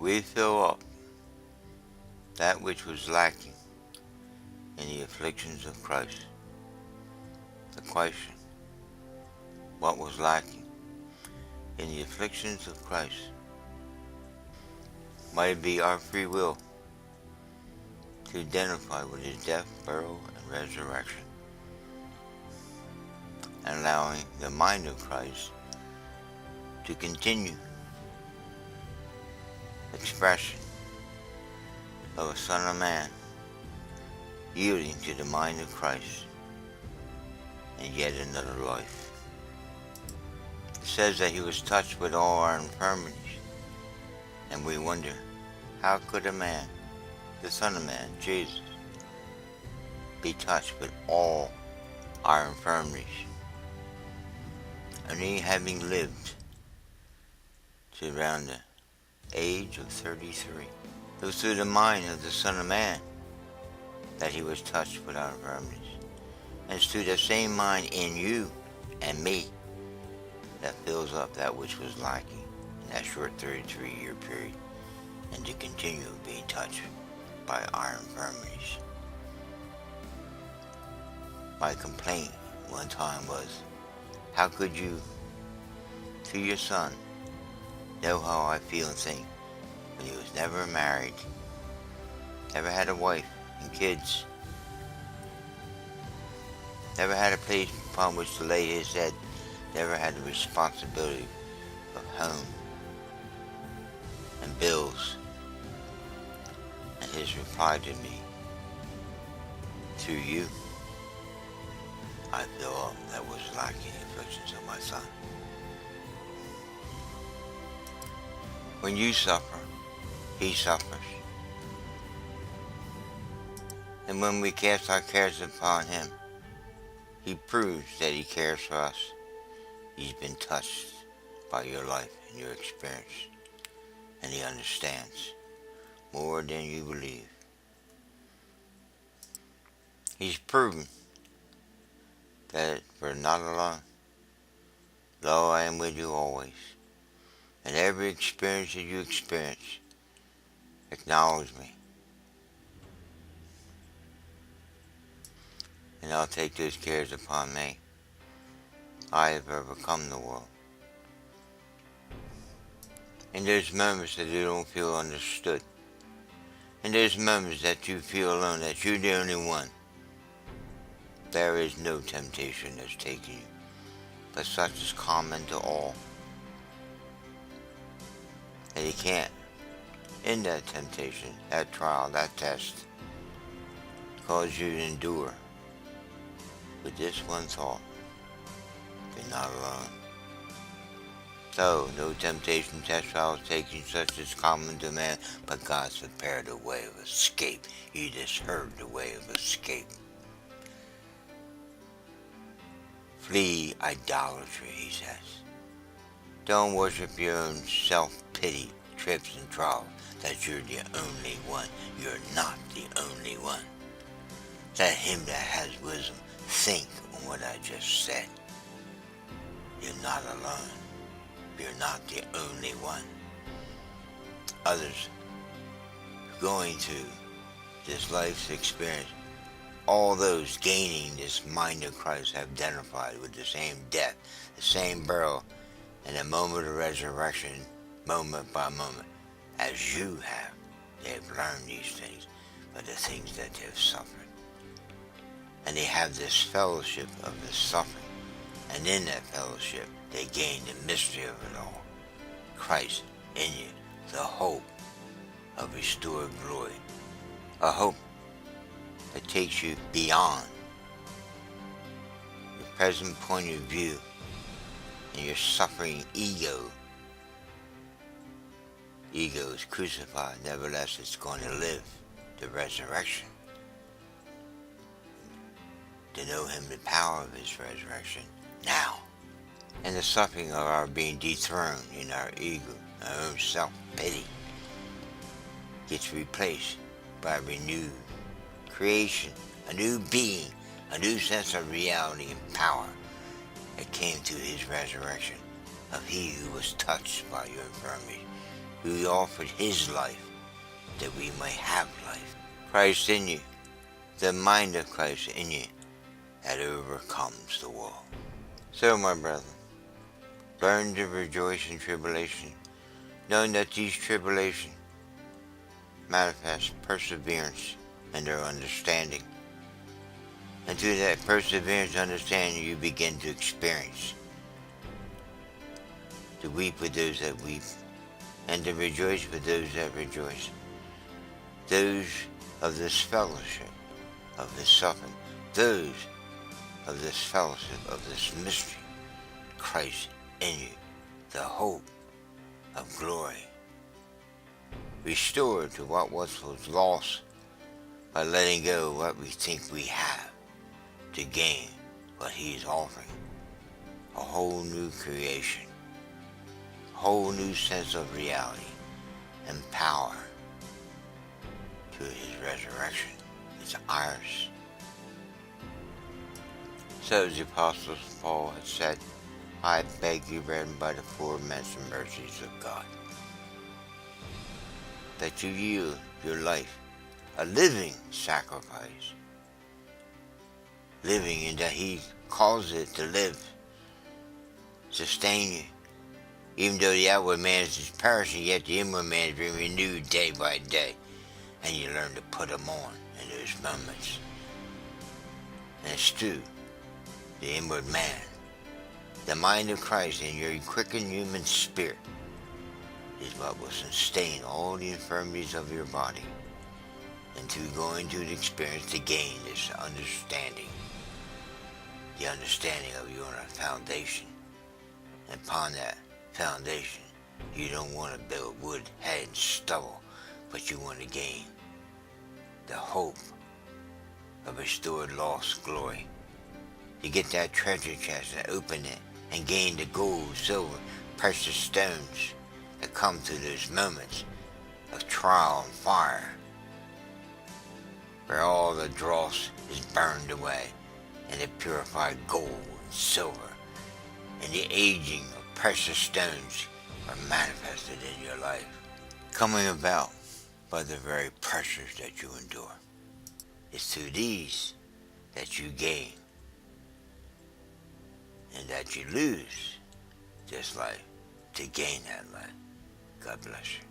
we fill up that which was lacking in the afflictions of Christ. The question, what was lacking in the afflictions of Christ? Might it be our free will to identify with his death, burial, and resurrection, and allowing the mind of Christ to continue expression of a Son of Man yielding to the mind of Christ in yet another life. It says that he was touched with all our infirmities, and we wonder, how could a man, the Son of Man, Jesus, be touched with all our infirmities? And he, having lived to around the age of 33, it was through the mind of the Son of Man that he was touched with our infirmities. And it's through the same mind in you and me that fills up that which was lacking in that short 33-year period, and to continue being touched by our infirmities. My complaint one time was, how could you, to your son, know how I feel and think when he was never married, never had a wife and kids, never had a place upon which to lay his head, never had the responsibility of home and bills? And his reply to me, through you, I fill up that was lacking in the afflictions of my son. When you suffer, he suffers. And when we cast our cares upon him, he proves that he cares for us. He's been touched by your life and your experience, and he understands more than you believe. He's proven that we're not alone. Lo, I am with you always. And every experience that you experience, acknowledge me. And I'll take those cares upon me. I have overcome the world. In those moments that you don't feel understood, in those moments that you feel alone, that you're the only one, there is no temptation that's taken you, but such is common to all. And you can't, in that temptation, that trial, that test, cause you to endure with this one thought: you're not alone. So, no temptation, test, trial is taken such as common to man, but God's prepared a way of escape. You just heard the way of escape. Flee idolatry, he says. Don't worship your own self-pity, trips and trials, that you're the only one. You're not the only one. Let him that has wisdom think on what I just said. You're not alone. You're not the only one. Others going through this life's experience, all those gaining this mind of Christ have identified with the same death, the same burial, and the moment of resurrection, moment by moment, as you have. They have learned these things, but the things that they have suffered. And they have this fellowship of the suffering. And in that fellowship, they gain the mystery of it all. Christ in you, the hope of restored glory. A hope that takes you beyond your present point of view and your suffering ego. Ego is crucified, nevertheless it's going to live. The resurrection. To know him, the power of his resurrection now. And the suffering of our being dethroned in our ego, our own self-pity, gets replaced by renewed creation, a new being, a new sense of reality and power that came through his resurrection, of he who was touched by your infirmity who offered his life that we may have life. Christ in you, the mind of Christ in you, that overcomes the world. So, my brethren, learn to rejoice in tribulation, knowing that these tribulations manifest perseverance in their understanding. And through that perseverance and understanding, you begin to experience, to weep with those that weep, and to rejoice with those that rejoice. Those of this fellowship, of this suffering, those of this fellowship, of this mystery, Christ in you, the hope of glory, restored to what was lost by letting go of what we think we have to gain what He's offering, a whole new creation, a whole new sense of reality and power through His resurrection. It's ours. So as the Apostle Paul had said, I beg you, brethren, by the aforementioned mercies of God, that you yield your life a living sacrifice, living in that He calls it to live, sustain you. Even though the outward man is perishing, yet the inward man is being renewed day by day. And you learn to put Him on in those moments. And it's true, the inward man, the mind of Christ in your quickened human spirit, is what will sustain all the infirmities of your body, and through going through the experience to gain this understanding, the understanding of you on a foundation. And upon that foundation, you don't want to build wood, hay, and stubble, but you want to gain the hope of restored lost glory. You get that treasure chest and open it and gain the gold, silver, precious stones that come through those moments of trial and fire, where all the dross is burned away and the purified gold and silver and the aging of precious stones are manifested in your life, coming about by the very pressures that you endure. It's through these that you gain and that you lose this life to gain that life. God bless you.